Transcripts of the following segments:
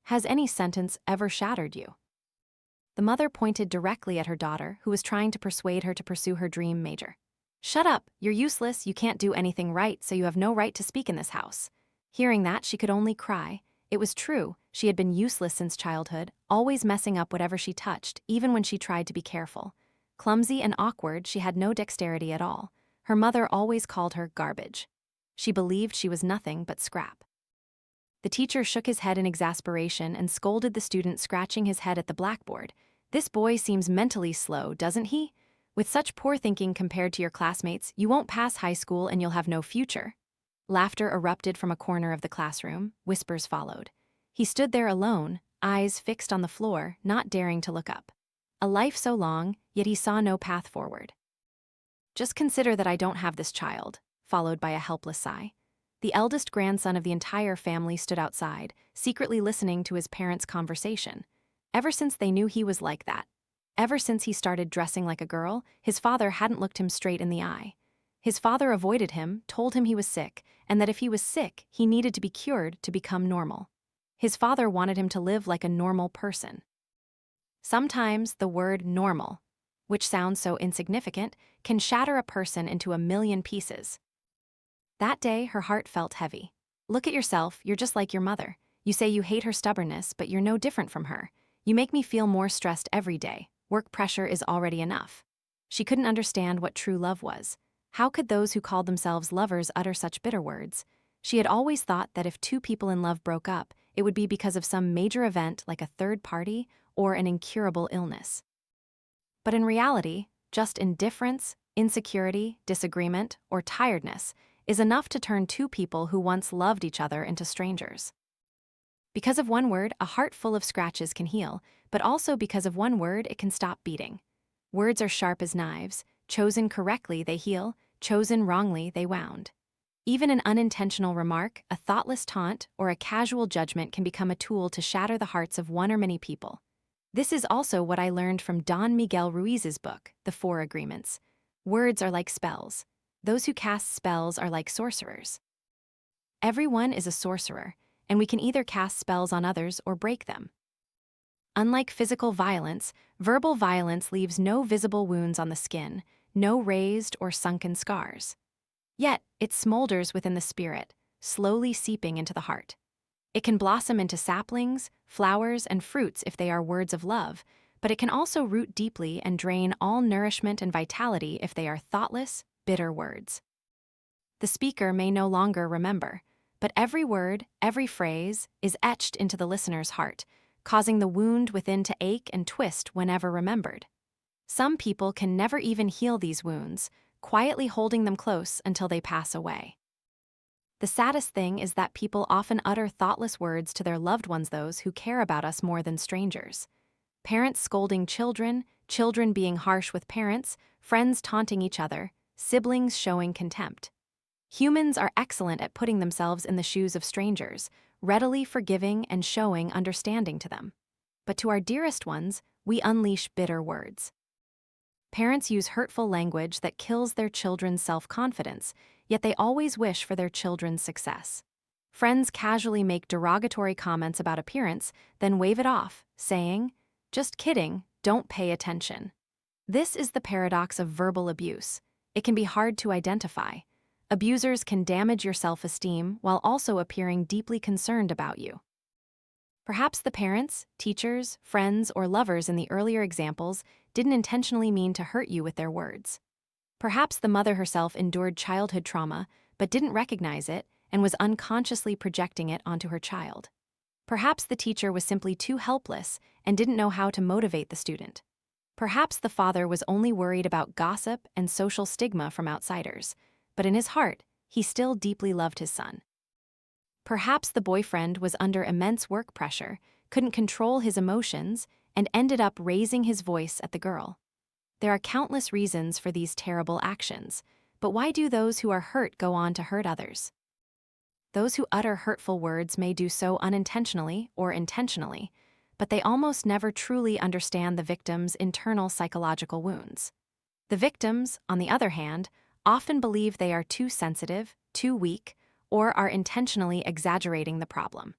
Has any sentence ever shattered you? The mother pointed directly at her daughter, who was trying to persuade her to pursue her dream major. Shut up, you're useless, you can't do anything right, so you have no right to speak in this house. Hearing that, she could only cry. It was true, she had been useless since childhood, always messing up whatever she touched, even when she tried to be careful. Clumsy and awkward, she had no dexterity at all. Her mother always called her garbage. She believed she was nothing but scrap. The teacher shook his head in exasperation and scolded the student, scratching his head at the blackboard. This boy seems mentally slow, doesn't he? With such poor thinking compared to your classmates, you won't pass high school and you'll have no future. Laughter erupted from a corner of the classroom. Whispers followed. He stood there alone, eyes fixed on the floor, not daring to look up. A life so long, yet he saw no path forward. Just consider that I don't have this child, followed by a helpless sigh. The eldest grandson of the entire family stood outside, secretly listening to his parents' conversation. Ever since they knew he was like that, ever since he started dressing like a girl, his father hadn't looked him straight in the eye. His father avoided him, told him he was sick, and that if he was sick, he needed to be cured to become normal. His father wanted him to live like a normal person. Sometimes the word normal, which sounds so insignificant, can shatter a person into a million pieces. That day, her heart felt heavy. Look at yourself, you're just like your mother. You say you hate her stubbornness, but you're no different from her. You make me feel more stressed every day. Work pressure is already enough. She couldn't understand what true love was. How could those who called themselves lovers utter such bitter words? She had always thought that if two people in love broke up, it would be because of some major event like a third party or an incurable illness. But in reality, just indifference, insecurity, disagreement, or tiredness is enough to turn two people who once loved each other into strangers. Because of one word, a heart full of scratches can heal, but also because of one word, it can stop beating. Words are sharp as knives. Chosen correctly, they heal. Chosen wrongly, they wound. Even an unintentional remark, a thoughtless taunt, or a casual judgment can become a tool to shatter the hearts of one or many people. This is also what I learned from Don Miguel Ruiz's book, The Four Agreements. Words are like spells. Those who cast spells are like sorcerers. Everyone is a sorcerer, and we can either cast spells on others or break them. Unlike physical violence, verbal violence leaves no visible wounds on the skin, no raised or sunken scars. Yet, it smolders within the spirit, slowly seeping into the heart. It can blossom into saplings, flowers, and fruits if they are words of love, but it can also root deeply and drain all nourishment and vitality if they are thoughtless, bitter words. The speaker may no longer remember, but every word, every phrase, is etched into the listener's heart, causing the wound within to ache and twist whenever remembered. Some people can never even heal these wounds, quietly holding them close until they pass away. The saddest thing is that people often utter thoughtless words to their loved ones, those who care about us more than strangers. Parents scolding children, children being harsh with parents, friends taunting each other, siblings showing contempt. Humans are excellent at putting themselves in the shoes of strangers, readily forgiving and showing understanding to them. But to our dearest ones, we unleash bitter words. Parents use hurtful language that kills their children's self-confidence, yet they always wish for their children's success. Friends casually make derogatory comments about appearance, then wave it off, saying, "Just kidding, don't pay attention." This is the paradox of verbal abuse. It can be hard to identify. Abusers can damage your self-esteem while also appearing deeply concerned about you. Perhaps the parents, teachers, friends, or lovers in the earlier examples didn't intentionally mean to hurt you with their words. Perhaps the mother herself endured childhood trauma but didn't recognize it and was unconsciously projecting it onto her child. Perhaps the teacher was simply too helpless and didn't know how to motivate the student. Perhaps the father was only worried about gossip and social stigma from outsiders, but in his heart, he still deeply loved his son. Perhaps the boyfriend was under immense work pressure, couldn't control his emotions, and ended up raising his voice at the girl. There are countless reasons for these terrible actions, but why do those who are hurt go on to hurt others? Those who utter hurtful words may do so unintentionally or intentionally, but they almost never truly understand the victim's internal psychological wounds. The victims, on the other hand, often believe they are too sensitive, too weak, or are intentionally exaggerating the problem.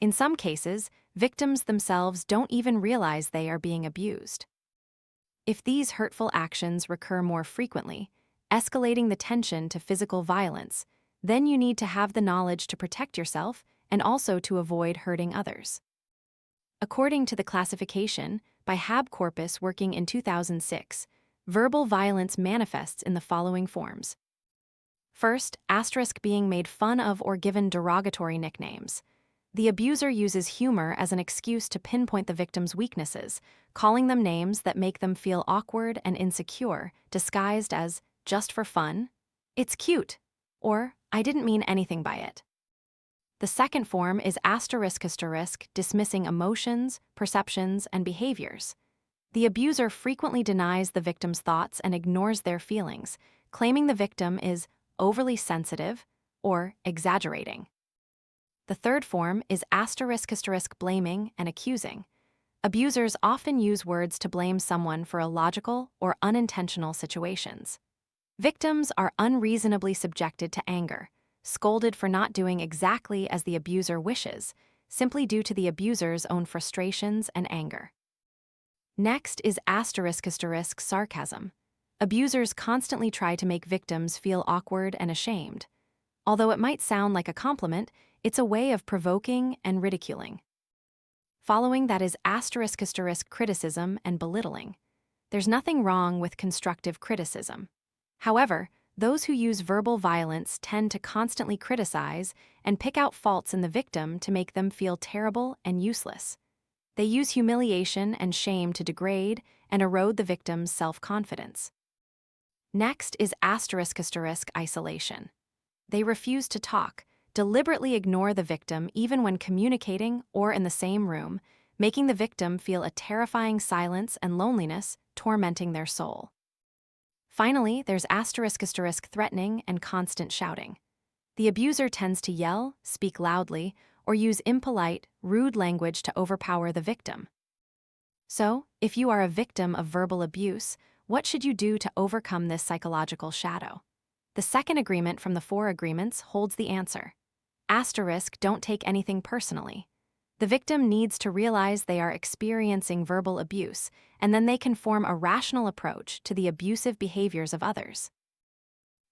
In some cases, victims themselves don't even realize they are being abused. If these hurtful actions recur more frequently, escalating the tension to physical violence, then you need to have the knowledge to protect yourself and also to avoid hurting others. According to the classification by Hab Corpus working in 2006, verbal violence manifests in the following forms. First, being made fun of or given derogatory nicknames. The abuser uses humor as an excuse to pinpoint the victim's weaknesses, calling them names that make them feel awkward and insecure, disguised as, just for fun, it's cute, or I didn't mean anything by it. The second form is dismissing emotions, perceptions, and behaviors. The abuser frequently denies the victim's thoughts and ignores their feelings, claiming the victim is overly sensitive or exaggerating. The third form is blaming and accusing. Abusers often use words to blame someone for illogical or unintentional situations. Victims are unreasonably subjected to anger, scolded for not doing exactly as the abuser wishes, simply due to the abuser's own frustrations and anger. Next is sarcasm. Abusers constantly try to make victims feel awkward and ashamed. Although it might sound like a compliment, it's a way of provoking and ridiculing. Following that is criticism and belittling. There's nothing wrong with constructive criticism. However, those who use verbal violence tend to constantly criticize and pick out faults in the victim to make them feel terrible and useless. They use humiliation and shame to degrade and erode the victim's self-confidence. Next is isolation. They refuse to talk, deliberately ignore the victim even when communicating or in the same room, making the victim feel a terrifying silence and loneliness tormenting their soul. Finally, there's threatening and constant shouting. The abuser tends to yell, speak loudly, or use impolite, rude language to overpower the victim. So, if you are a victim of verbal abuse, what should you do to overcome this psychological shadow? The second agreement from the 4 agreements holds the answer. Don't take anything personally. The victim needs to realize they are experiencing verbal abuse, and then they can form a rational approach to the abusive behaviors of others.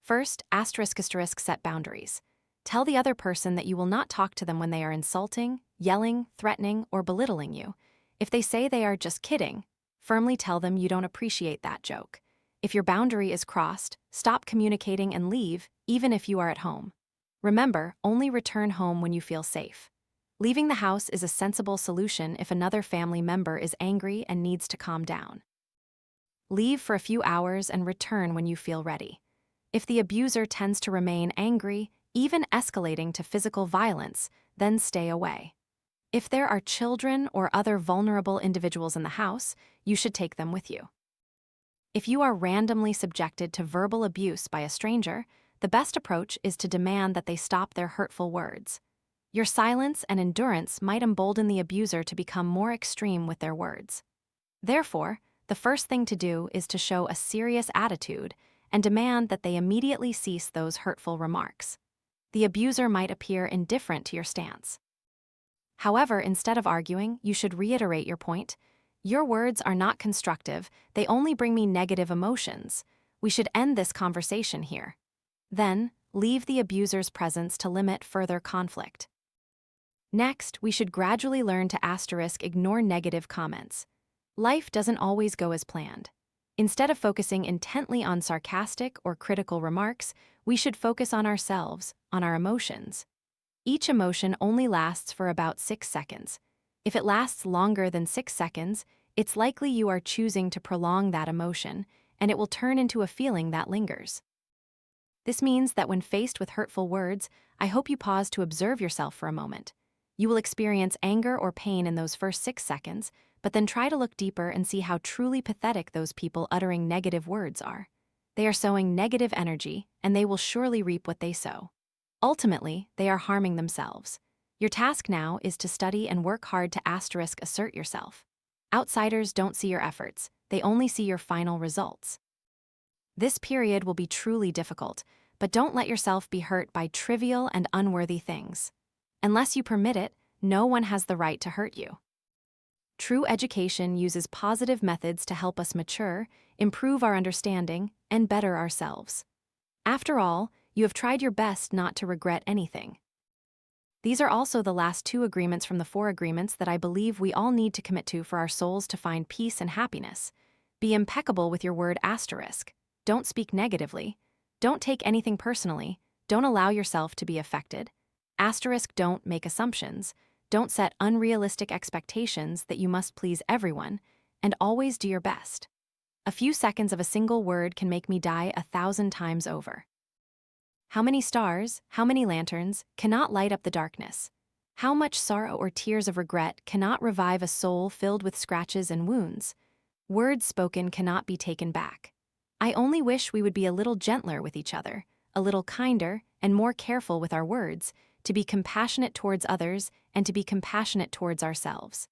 First, set boundaries. Tell the other person that you will not talk to them when they are insulting, yelling, threatening, or belittling you. If they say they are just kidding, firmly tell them you don't appreciate that joke. If your boundary is crossed, stop communicating and leave, even if you are at home. Remember, only return home when you feel safe. Leaving the house is a sensible solution if another family member is angry and needs to calm down. Leave for a few hours and return when you feel ready. If the abuser tends to remain angry, even escalating to physical violence, then stay away. If there are children or other vulnerable individuals in the house, you should take them with you. If you are randomly subjected to verbal abuse by a stranger, the best approach is to demand that they stop their hurtful words. Your silence and endurance might embolden the abuser to become more extreme with their words. Therefore, the first thing to do is to show a serious attitude and demand that they immediately cease those hurtful remarks. The abuser might appear indifferent to your stance. However, instead of arguing, you should reiterate your point. Your words are not constructive, they only bring me negative emotions. We should end this conversation here. Then, leave the abuser's presence to limit further conflict. Next, we should gradually learn to ignore negative comments. Life doesn't always go as planned. Instead of focusing intently on sarcastic or critical remarks, we should focus on ourselves, on our emotions. Each emotion only lasts for about 6 seconds. If it lasts longer than 6 seconds, it's likely you are choosing to prolong that emotion, and it will turn into a feeling that lingers. This means that when faced with hurtful words, I hope you pause to observe yourself for a moment. You will experience anger or pain in those first 6 seconds, but then try to look deeper and see how truly pathetic those people uttering negative words are. They are sowing negative energy, and they will surely reap what they sow. Ultimately, they are harming themselves. Your task now is to study and work hard to assert yourself. Outsiders don't see your efforts, they only see your final results. This period will be truly difficult, but don't let yourself be hurt by trivial and unworthy things. Unless you permit it, no one has the right to hurt you. True education uses positive methods to help us mature, improve our understanding, and better ourselves. After all, you have tried your best not to regret anything. These are also the last 2 agreements from the 4 agreements that I believe we all need to commit to for our souls to find peace and happiness. Be impeccable with your word asterisk. Don't speak negatively. Don't take anything personally. Don't allow yourself to be affected. Asterisk, don't make assumptions. Don't set unrealistic expectations that you must please everyone, and always do your best. A few seconds of a single word can make me die 1,000 times over. How many stars, how many lanterns, cannot light up the darkness? How much sorrow or tears of regret cannot revive a soul filled with scratches and wounds? Words spoken cannot be taken back. I only wish we would be a little gentler with each other, a little kinder, and more careful with our words, to be compassionate towards others and to be compassionate towards ourselves.